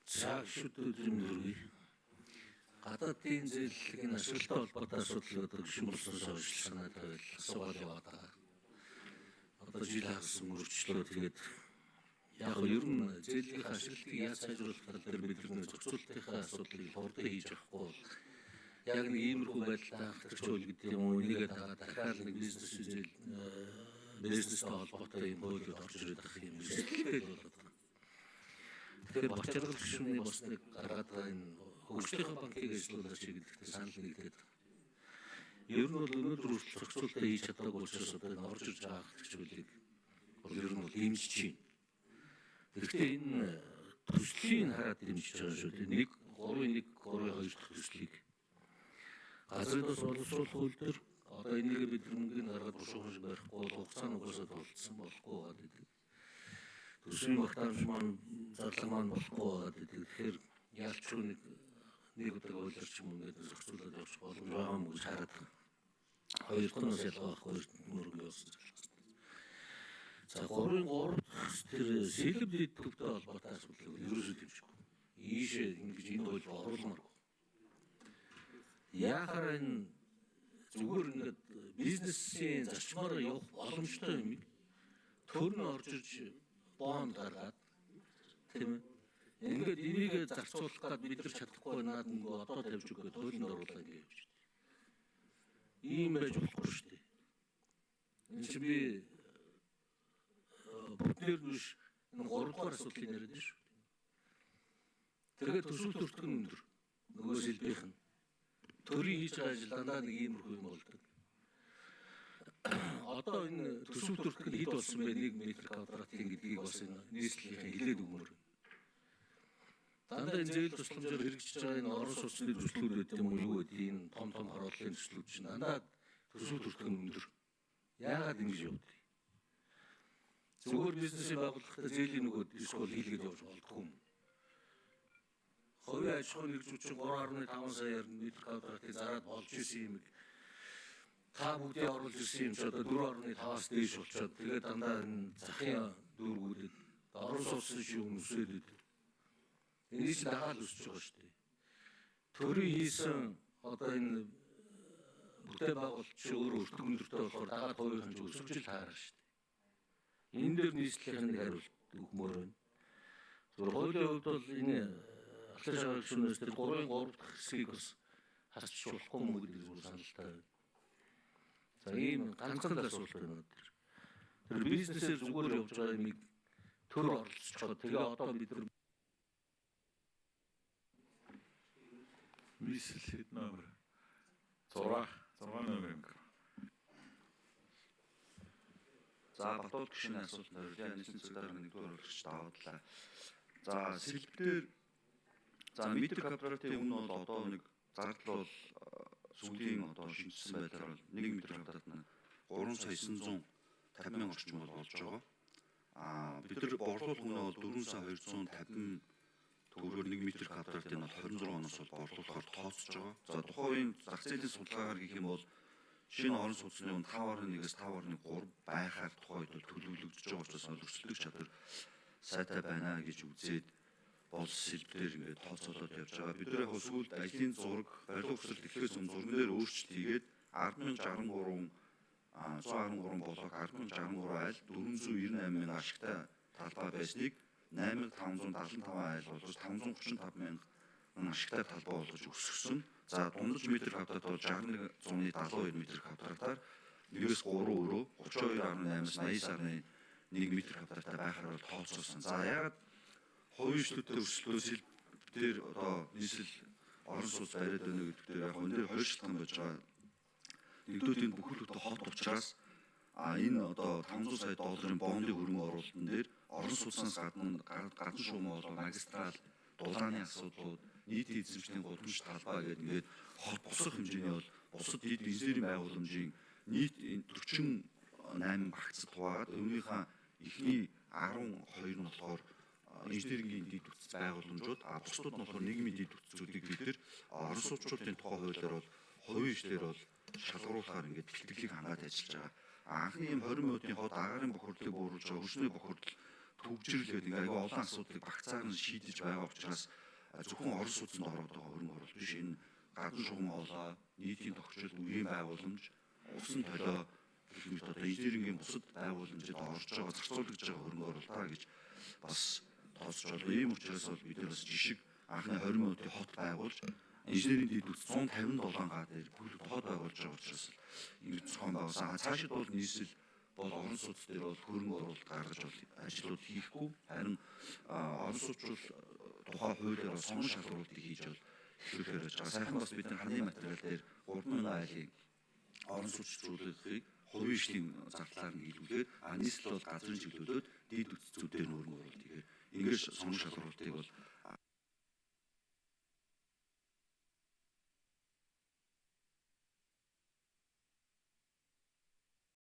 За шүтүүд юм дөрвий. Гадаадын зээллэгийн ашиглалтай холбоотой асуудал одоо гүшинболсоос хойш санаад байвал асуугаад яваад байгаа. Одоо жил хагас өнгөрчлөө тэгээд яг ер нь зээллийн ашиглалтыг яаж сайжруулах тал дээр бид нэр зохицуулалтынхаа асуудлыг хурдан хийж авахгүй. Яг нэг иймэрхүү байдалтай хангалтч үйл гэдэг юм уу, энийгээ дагаад дахиад нэг бизнестэй холбоотой юм хуулиуд орж ирээд ах юм эрсдэлтэй болоод байна. Тэгэхээр Бочаргал гүшүүний бас нэг гаргаад байгаа энэ хөгжлийн банкыг ажиллуулаач гэдэгт санал нэгдээд байна. Ер нь бол өнөөдөр хүртэл зохицуулалтаа хийж чадаагүй учраас одоо энэ орж ирж байгаа хангалтчлыг ер нь бол дэмжиж байна. Гэхдээ энэ төслийн хараад дэмжиж байгаа шүү дээ. 1.3.1.2 дахь төслийг газрын тос боловсруулах хууль дээр одоо энийг бид мөнгөний гаргаад бушуухан шиг барихгүй бол хугацаа нугасаа толцсон болохгүй байгаа гэдэг. Төсвийн багтаамж маань зарлаг маань болохгүй байгаа гэдэг. Тэгэхээр ялчгүй нэг удаа хуулиарч юм ингээд зохицуулаад явчих боломж байгаа юм гэж хараад байна. Хоёр дахь нь ялгаахгүй мөрөг явуулсан залхаас. За 3 тэр сэлб дэд төвтэй холбоотой асуудлыг ерөөсөө дэмжихгүй. Ийшээ ингэж энэ хууль оруулмааргүй. Яахаар энэ зүгээр ингээд бизнесийн зарчмаар явах боломжтой юм. Төр нь орж ирж бонд гаргаад тийм ээ. Ингээд энийг зарцуулах гээд бид нар чадахгүй наад нөгөө одоо тавьж өгөх хуулинд оруулаа гэж явж байна. Ийм байж болохгүй шүү дээ. Энэ чинь би бүтнээр нь биш энэ 3 дугаар асуудлыг яриад байна шүү. Тэгээд төсөв төртгөн өндөр нөгөө сэлбийнх нь төрийн хийж байгаа ажил дандаа нэг иймэрхүү юм болдог. Одоо энэ төсөв төртгөн хэд болсон бэ 1 м квадратын гэдгийг бас энэ нийслэлийн хилээд өгмөр. Дандаа энэ зээл тусламжаар хэрэгжиж байгаа энэ орон сууцны төслүүд гэдэг юм уу юу гэдэг энэ том харууллын төслүүд чинь дандаа төсөв төртгөн өндөр. Яагаад ингэж явдгийг? Зүгээр бизнесийг байгуулахдаа зээлийн нөгөөд эсвэл хийлгээд явж болдгүй юм. Хувийн аж ахуйн нэгжүүчин 3.5 саяар метр квадратыг зараад болж исэн юм. Та бүгдийг оруулж ирсэн юм ч одоо 4.5-аас дээш болчиход тэгээд дандаа энэ захын дүүргүүдэд орон сууцны шүүн өсөөлөд энэ чинь дагаал өсөж байгаа шүү дээ. Төрийн хийсэн одоо энэ бүтээн байгуулалт чи өөрөө өртгөндөртэй болохоор дагаад хувийн хэмжээ өсөж л таарна шүү дээ. Энэ дээр нийслэлийн нэг хариулт өгмөр байна. Зөвхөн хуулийн хувьд бол энэ ахлах шаардлага шүүнээс тэр 3 дахь хэсгийг бас хасч болохгүй мүү гэдэг зүгээр саналтай байна. За ийм ганцхан л асуулт байна тэр. Тэр бизнесээр зүгээр явж байгаа юмыг төр оролцоход тэгээ одоо бид нар Мисэл хэд номер 6 номер юм. За Батууд гүшүүний асуулт нөрлийн нийслэлийн цэцээр нэгдүгээр өргөж даваадлаа. За сэлбээр за метр квадратын үнэ бол одоо нэг зардал бол сүүлийн одоо шинжилсэн байдлаар бол 1 метр квадратна 3,950,000 орчим бол болж байгаа. Бид нар борлуулах үнэ бол 4,250,000 төгрөгөөр 1 метр квадратын бол 26 оноос бол борлуулахаар тооцож байгаа. За тухайн зах зээлийн судалгаагаар гэх юм бол шинэ орон сууцны үн 5.1-ээс 5.3 байхаар тухайд төлөвлөгдөж байгаа учраас өрсөлдөх чадвар сайтай байна гэж үзээд бол сэлбээр ингээд тооцоолоод явж байгаа. Бид нар яг сүүлд ажлын зураг, барилга өсөлт эхлээс өмнө зурган дээр өөрчлөлт хийгээд 10,063 блок 10,063 айл 498,000 ашигтай талбай байсныг 8,575 айл болж 535,000 ашигтай талбай болгож өсгсөн. За дундаж метр квадрат бол 61,172 метр квадратаар 1-3 өрөө 32.8-аас 89.1 метр квадраттай байхаар бол тооцоолсон. За яагаад хувийн шлүүдтэй өрсөлдөө сэлбээр одоо нийслэл орон сууц бариад байна гэдэг дээр яг энэ дээр хоёр шалтгаан байж байгаа. Нэгдүгээр энэ бүхэлдээ хот учраас энэ одоо 500 сая долларын бондын хөрөнгө оруулалтын дээр орон сууцнаас гадна шуумаа болоо магистрал дулааны асуудлууд нийтийн эзэмшлийн гудамж талбай гэдэг ингээд хот босох хэмжээний бол бусад дэд инженерийн байгууламжийн нийт 48 багцад хуваагаад өмнөхийнхаа эхний 12 нь болохоор инженерийн дэд бүтц байгууламжууд бусдууд нь болохоор нийгмийн дэд бүтцүүдийг бид нар орон сууцчдын тухай хуулиар бол хувийн ишлэр бол шалгаруулахаар ингээд бэлтгэлийг хангаад ажиллаж байгаа. Анхны юм 20 минутын хот агаарын бохирдлыг бууруулж байгаа, хөрсний бохирдол төвжирлээд ингээ аюу олон асуудлыг багцаар нь шийдэж байгаа учраас зөвхөн Орос улсанд ороод байгаа хөрөнгө оруулалт биш, энэ гадны шугам олоо, нийтийн тохирол, үеийн байгууламж, усан толио гэх мэт одоо инженерингийн бусад байгууламжид орж байгаа, зарцуулагдж байгаа хөрөнгө оруулалтаа гэж бас тооцож байна. Ийм учраас бол бид нар бас жишг анхны 20 минутын хот байгуулж инженерийн дэд үз 157 га дээр бүхэл хот байгуулж байгаа учраас ингэж зохион байгуулсан. Цаашид бол нийслэл бол орон сууц дээр бол хөрөнгө оруулалт гаргаж бол ажлууд хийхгүй, харин орон сууцчул тухайн хуулиар сонгон шалгуулалтыг хийж бол эхлүүлэхээр байж байгаа. Сайхан бас бидний ханы материал дээр 3000 айлын орон сууцчлуулгыг хувийн ишлийн зардлаар нь хийлгүүлээд нийслэл бол газрын чиглүүлээд дэд үтцүүдээр хөрөнгө оруулалт хийгээд ингэж сонгон шалгуулалтыг бол